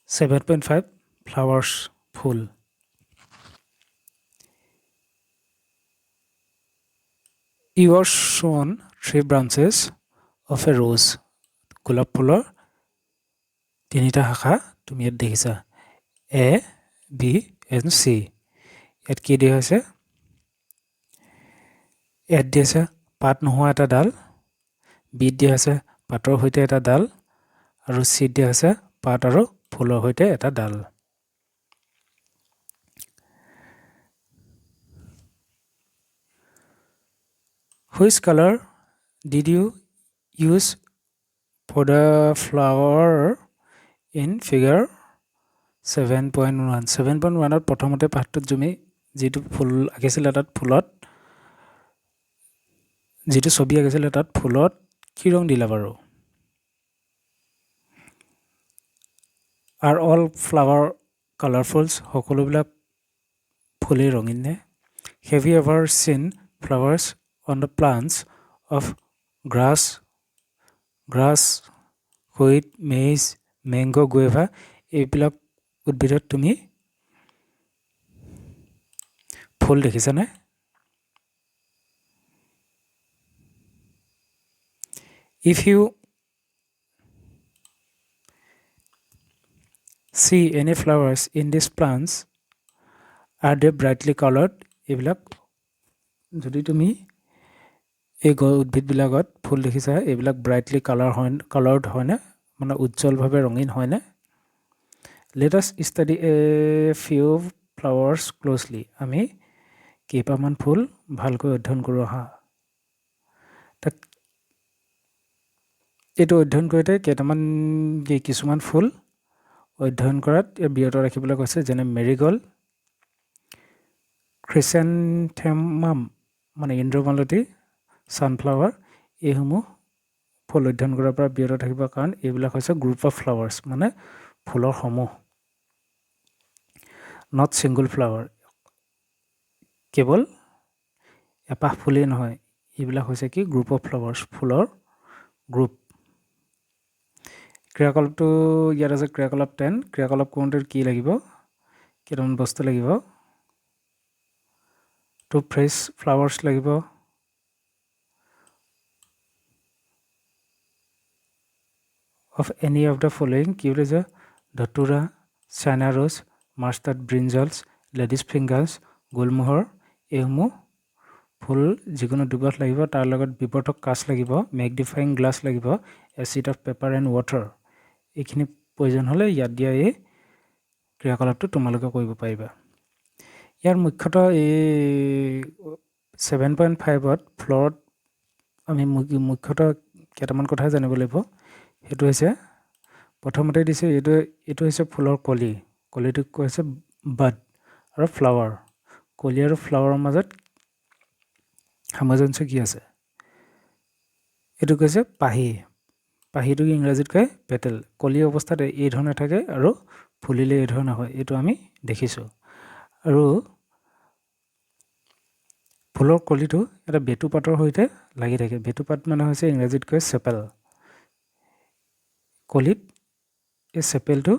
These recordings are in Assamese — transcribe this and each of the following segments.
7.5 flowers full You are shown 3 branches of a rose গোলাপ ফুলৰ তিনিটা শাখা তুমি ইয়াত দেখিছা A B and C ইয়াত কি দিয়া হৈছে ইয়াত দিয়া আছে পাত নোহোৱা এটা ডাল B দিয়া আছে পাতৰ সৈতে এটা ডাল আৰু C দিয়া আছে পাত আৰু ফুলৰ সৈতে এটা ডাল Which color did you use for the flower in figure 7.1 7.1 ৰ প্ৰথমতে পাঠটোত তুমি যেটো ফুল আঁকিছিলা তাত ফুলত যেটো ছবি আঁকিছিলা তাত ফুলত কি ৰং দিলা বাৰু Are all flower colorful সকলোবিলাক ফুলে ৰঙিন নে Have you ever seen flowers on the plants of grass wheat maize mango guava এইবিলাক উদ্ভিদত তুমি ফুল দেখিছা নে If you see any flowers in these plants are they brightly colored এইবিলাক যদি তুমি এই উদ্ভিদ বিলাকত ফুল দেখিছা এইবিলাক ব্ৰাইটলি কালাৰড হয়নে মানে উজ্জ্বলভাৱে ৰঙিন হয়নে Let us study a few flowers closely আমি কেইটামান ফুল ভালকৈ অধ্যয়ন কৰো হা তাক এটো অধ্যয়ন কৰিতে কেইটামান কিছুমান ফুল অধ্যয়ন কৰাত বিৰত ৰাখিবলৈ কৈছে যেনে মেৰিগোল্ড ক্ৰিসেন্থেমাম মানে ইন্দ্ৰমালতী সানফ্লাৱাৰ এইসমূহ ফুল অধ্যয়ন কৰাৰ পৰা বিৰত থাকিব কাৰণ এইবিলাক হৈছে গ্ৰুপ অফ ফ্লাৱাৰ্স মানে ফুলৰ সমূহ not single flower কেৱল এপাহ ফুলেই নহয় এইবিলাক হৈছে কি গ্ৰুপ অফ ফ্লাৱাৰ্স ফুলৰ গ্ৰুপ ক্ৰিয়াকলাপটো ইয়াত আছে ক্ৰিয়াকলাপ 10 ক্ৰিয়াকলাপ কৰোঁতে কি লাগিব কেইটামান বস্তু লাগিব টু ফ্ৰেছ ফ্লাৱাৰ্স লাগিব of any of the following কি হৈছে ধতুৰা China rose mustard brinjals ladies fingers গোলমোহৰ এইসমূহ ফুল যিকোনো দুবাত লাগিব তাৰ লগত বিৱৰ্তক কাঁচ লাগিব ম্যাগনিফাইং গ্লাছ লাগিব acid of paper and water এইখিনি প্ৰয়োজন হ'লে ইয়াত দিয়া এই ক্ৰিয়াকলাপটো তোমালোকে কৰিব পাৰিবা ইয়াৰ মুখ্যতঃ এই 7.5ত ফ্লৰত আমি মুখ্যতঃ কেইটামান কথা জানিব লাগিব এটো হৈছে প্ৰথমতে দিছে এটো হৈছে ফুলৰ কলিটো কৈছে বাড আৰু ফ্লাৱাৰ কলি আৰু ফ্লাৱাৰৰ মাজত সামঞ্জস্য কি আছে এটো কৈছে পাহিটো ইংৰাজীত কয় পেটেল কলি অৱস্থাত এই ধৰণে থাকে আৰু ফুলিলে এই ধৰণে হয় এটো আমি দেখিছো আৰু ফুলৰ কলিটো এটা বেটুপাতৰ সৈতে লাগি থাকে বেটুপাত মানে হৈছে ইংৰাজীত কয় সেপেল কলিত এই সেপেলটো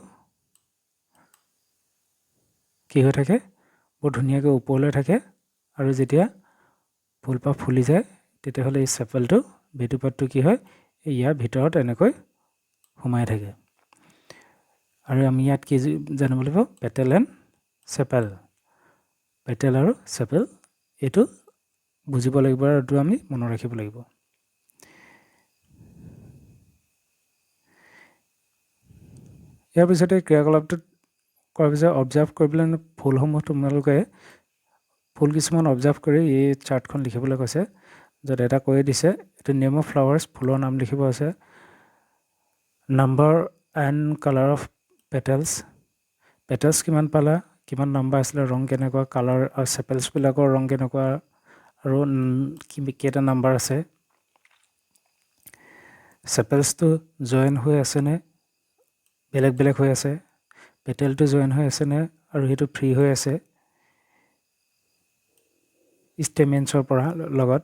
কি হৈ থাকে বহুত ধুনীয়াকৈ ওপৰলৈ থাকে আৰু যেতিয়া ফুলপাহ ফুলি যায় তেতিয়াহ'লে এই সেপেলটো বেটুপাতটো কি হয় ইয়াৰ ভিতৰত এনেকৈ সোমাই থাকে আৰু আমি ইয়াত কি জানিব লাগিব পেটেল এণ্ড সেপেল পেটেল আৰু সেপেল এটো বুজিব লাগিব আৰু এটো আমি মনত ৰাখিব লাগিব ইয়াৰ পিছতে ক্ৰিয়াকলাপটো কৰাৰ পিছত অবজাৰ্ভ কৰিবলৈ ফুলসমূহ তোমালোকে ফুল কিছুমান অবজাৰ্ভ কৰি এই চাৰ্টখন লিখিবলৈ কৈছে য'ত এটা কৈ দিছে এটো নেম অফ ফ্লাৱাৰ্স ফুলৰ নাম লিখিব আছে নাম্বাৰ এণ্ড কালাৰ অফ পেটেলছ কিমান পালা কিমান নাম্বাৰ আছিল ৰং কেনেকুৱা কালাৰ আৰু সেপেলছ বিলাকৰ ৰং কেনেকুৱা আৰু কেইটা নাম্বাৰ আছে সেপেলছটো জয়েন হৈ আছে নে বেলেগ হৈ আছে পেটেলটো জয়েন হৈ আছে নে আৰু হেতু ফ্ৰী হৈ আছে ষ্টেমেন্সৰ পৰা লগত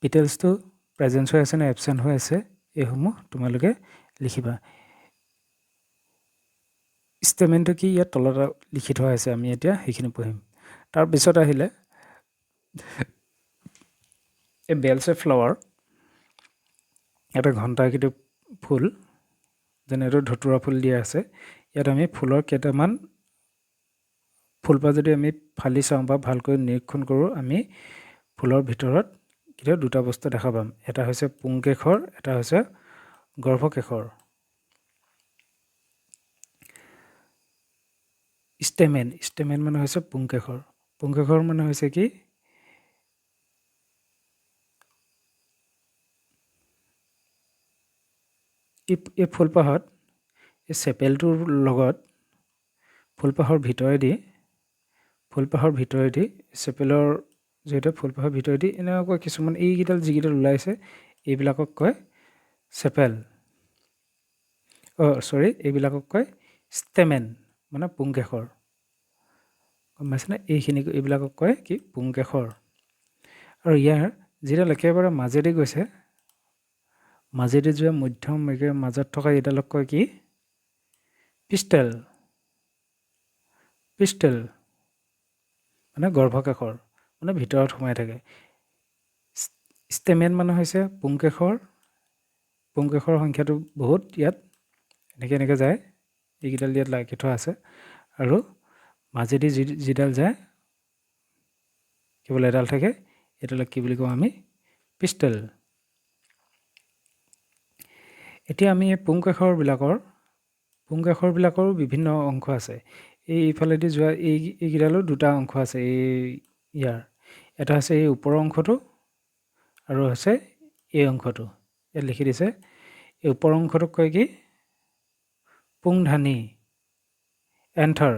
পেটেলছটো প্ৰেজেন্স হৈ আছে নে এবসেন্ট হৈ আছে এইসমূহ তোমালোকে লিখিবা। ষ্টেটমেণ্টটো কি ইয়াত তলত লিখি থোৱা আছে, আমি এতিয়া সেইখিনি পঢ়িম। তাৰপিছত আহিলে এ বেলছ এ ফ্লাৱাৰ, এটা ঘণ্টাকৃতি ফুল, যেনে এইটো ধতুৰা ফুল দিয়া আছে। ইয়াত আমি ফুলৰ কেইটামান ফুলপাহ যদি আমি ফালি চাওঁ বা ভালকৈ নিৰীক্ষণ কৰোঁ, আমি ফুলৰ ভিতৰত কেতিয়াও দুটা বস্তু দেখা পাম। এটা হৈছে পুংকেশৰ, এটা হৈছে গৰ্ভকেশৰ। ষ্টেমেন মানে হৈছে পুংকেশৰ। পুংকেশৰ মানে হৈছে কি, এই ফুলপাহত এই চেপেলটোৰ লগত ফুলপাহৰ ভিতৰেদি চেপেলৰ যিহেতু ফুলপাহৰ ভিতৰেদি এনেকুৱা কিছুমান এইকেইডাল যিকেইডাল ওলাইছে এইবিলাকক কয় চেপেল। এইবিলাকক কয় ষ্টেমেন, মানে পুংকেশৰ। গম পাইছেনে? এইবিলাকক কয় কি, পুংকেশৰ। আৰু ইয়াৰ যিডাল একেবাৰে মাজেদি গৈছে, মাজেদি যোৱা মধ্যম মাজত থকা এইডালক কয় কি, পিষ্টেল। মানে গৰ্ভকেশৰ, মানে ভিতৰত সোমাই থাকে। ষ্টেমেন মানে হৈছে পুংকেশৰ সংখ্যাটো বহুত ইয়াত এনেকৈ যায়, এইকেইডাল ইয়াত লাগি থোৱা আছে। আৰু মাজেদি যিডাল যায় কেৱল এডাল থাকে, এইডালক কি বুলি কওঁ আমি, পিষ্টেল। এতিয়া আমি এই পুংকেশৰবিলাকৰো বিভিন্ন অংশ আছে। এইফালেদি যোৱা এইকেইডালো দুটা অংশ আছে। ইয়াৰ এটা হৈছে এই ওপৰৰ অংশটো আৰু হৈছে এই অংশটো। ইয়াত লিখি দিছে, এই ওপৰৰ অংশটোক কয় কি, পুংধানী, এন্থাৰ।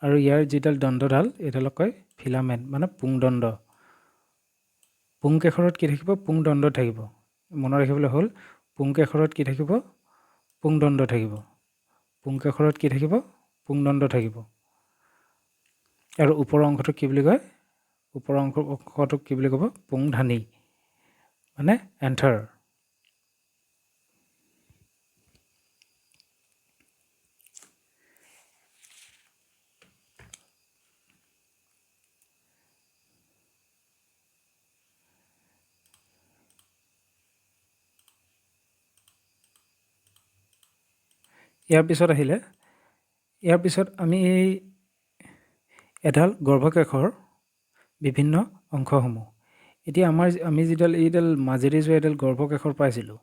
আৰু ইয়াৰ যিডাল দণ্ডডাল এইডালক কয় ফিলামেণ্ট, মানে পুংদণ্ড। পুংকেশৰত কি থাকিব, পুংদণ্ড থাকিব। মনত ৰাখিবলৈ হ'ল, পুংকেশৰত কি থাকিব, পুংদণ্ড থাকিব। পুংকেশৰত কি থাকিব, পুংদণ্ড থাকিব। আৰু ওপৰৰ অংশটোক কি বুলি কয়, পুংধানী, মানে এন্থাৰ। ইয়াৰ পিছত আমি এই এডাল গৰ্ভকেশৰ বিভিন্ন অংশসমূহ, এতিয়া আমি এইডাল মাজেদি যোৱা এডাল গৰ্ভকেশৰ পাইছিলোঁ,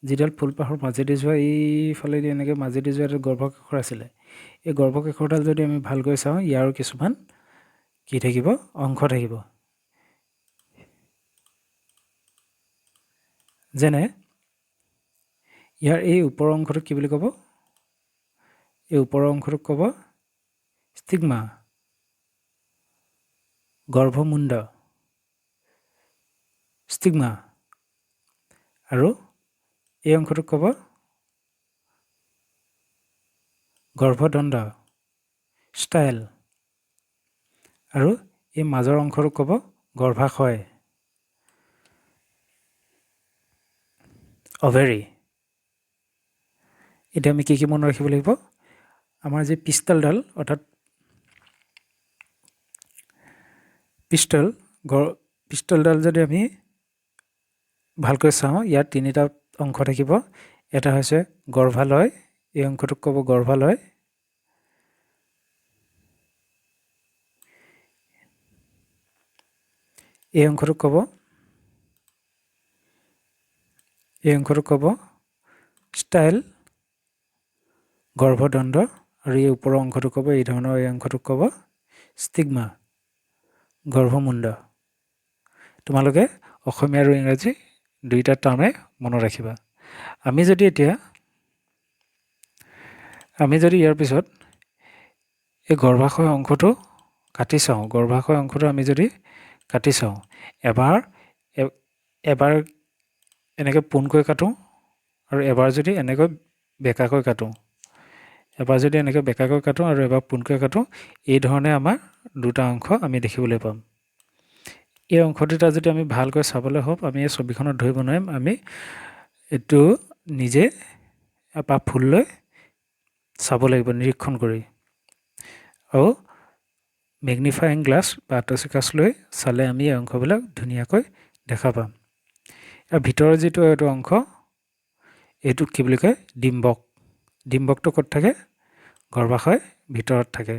যিডাল ফুলপাহৰ মাজেদি যোৱা এইফালেদি এনেকৈ মাজেদি যোৱা এডাল গৰ্ভকেশৰ আছিলে। এই গৰ্ভকেশৰডাল যদি আমি ভালকৈ চাওঁ, ইয়াৰো কিছুমান কি থাকিব, অংশ থাকিব। যেনে ইয়াৰ এই ওপৰৰ অংশটোক কি বুলি ক'ব, এই ওপৰৰ অংশটোক ক'ব ষ্টিগমা, গৰ্ভমুণ্ড, ষ্টিগমা। আৰু এই অংশটোক ক'ব গৰ্ভদণ্ড, ষ্টাইল। আৰু এই মাজৰ অংশটোক ক'ব গৰ্ভাশয়, অভেৰী। এতিয়া আমি কি মনত ৰাখিব লাগিব, আমাৰ যি পিষ্টলডাল, অৰ্থাৎ পিষ্টলডাল যদি আমি ভালকৈ চাওঁ, ইয়াত তিনিটা অংশ থাকিব। এটা হৈছে গৰ্ভালয়, এই অংশটোক ক'ব গৰ্ভালয়। এই অংশটোক ক'ব ষ্টাইল, গৰ্ভদণ্ড। আৰু এই ওপৰৰ অংশটোক ক'ব, এই অংশটোক ক'ব ষ্টিগমা, গৰ্ভমুণ্ড। তোমালোকে অসমীয়া আৰু ইংৰাজী দুয়োটা টাৰ্মে মনত ৰাখিবা। আমি যদি ইয়াৰ পিছত এই গৰ্ভাশয় অংশটো কাটি চাওঁ, এবাৰ এনেকৈ পোনকৈ কাটোঁ, আৰু এবাৰ যদি এনেকৈ বেঁকাকৈ কাটোঁ, আৰু এবাৰ পোনকৈ কাটোঁ, এই ধৰণে আমাৰ দুটা অংশ আমি দেখিবলৈ পাম। এই অংশ দুটা যদি আমি ভালকৈ চাবলৈ হওক, আমি এই ছবিখনত ধৰিব নোৱাৰিম, আমি এইটো নিজে এপাহ ফুল লৈ চাব লাগিব নিৰীক্ষণ কৰি আৰু মেগনিফাইং গ্লাছ বা আতচিকাছ লৈ চালে আমি এই অংশবিলাক ধুনীয়াকৈ দেখা পাম। ইয়াৰ ভিতৰৰ যিটো এইটো অংশ এইটোক কি বুলি কয় ডিম্বক। ডিম্বকটো ক'ত থাকে গৰ্ভাশয় ভিতৰত থাকে।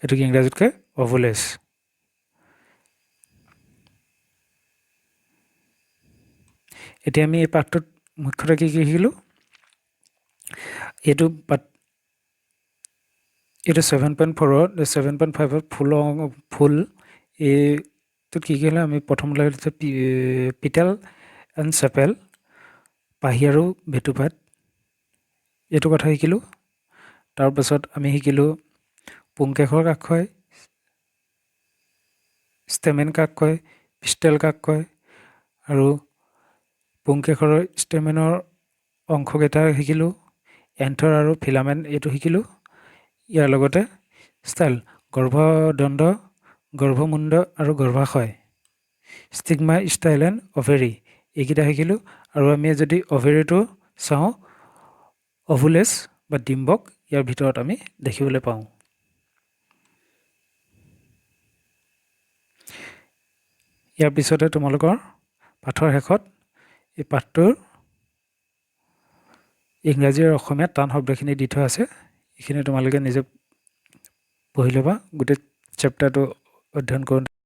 এইটোক ইংৰাজীত কয় অভুলেছ। এতিয়া আমি এই পাঠটোত মুখ্যতঃ কি শিকিলোঁ এইটো 7.4 7.5 ফুল এইটোত কি হ'লে আমি প্ৰথম লাগিছে পিটেল এণ্ড চেপেল পাহি আৰু ভেটুপাত এইটো কথা শিকিলোঁ। তাৰপাছত আমি শিকিলোঁ পুংকেশৰ কাক কয়, ষ্টেমেন কাক কয়, পিষ্টেল কাক কয় আৰু পুংকেশৰৰ ষ্টেমেনৰ অংশকেইটা শিকিলোঁ। এন্থৰ আৰু ফিলামেণ্ট এইটো শিকিলোঁ। ইয়াৰ লগতে ষ্টাইল গৰ্ভদণ্ড, গৰ্ভমুণ্ড আৰু গৰ্ভাশয়, ষ্টিগমা, ষ্টাইল এণ্ড অভেৰী এইকেইটা শিকিলোঁ। আৰু আমি যদি অভেৰীটো চাওঁ অভুলেছ বা ডিম্বক ইয়াৰ ভিতৰত আমি দেখিবলৈ পাওঁ। ইয়াৰ পিছতে তোমালোকৰ পাঠৰ শেষত এই পাঠটোৰ ইংৰাজী আৰু অসমীয়াত টান শব্দখিনি দি থোৱা আছে। এইখিনি তোমালোকে নিজে পঢ়ি ল'বা। গোটেই চেপ্টাৰটো অধ্যয়ন কৰোঁতে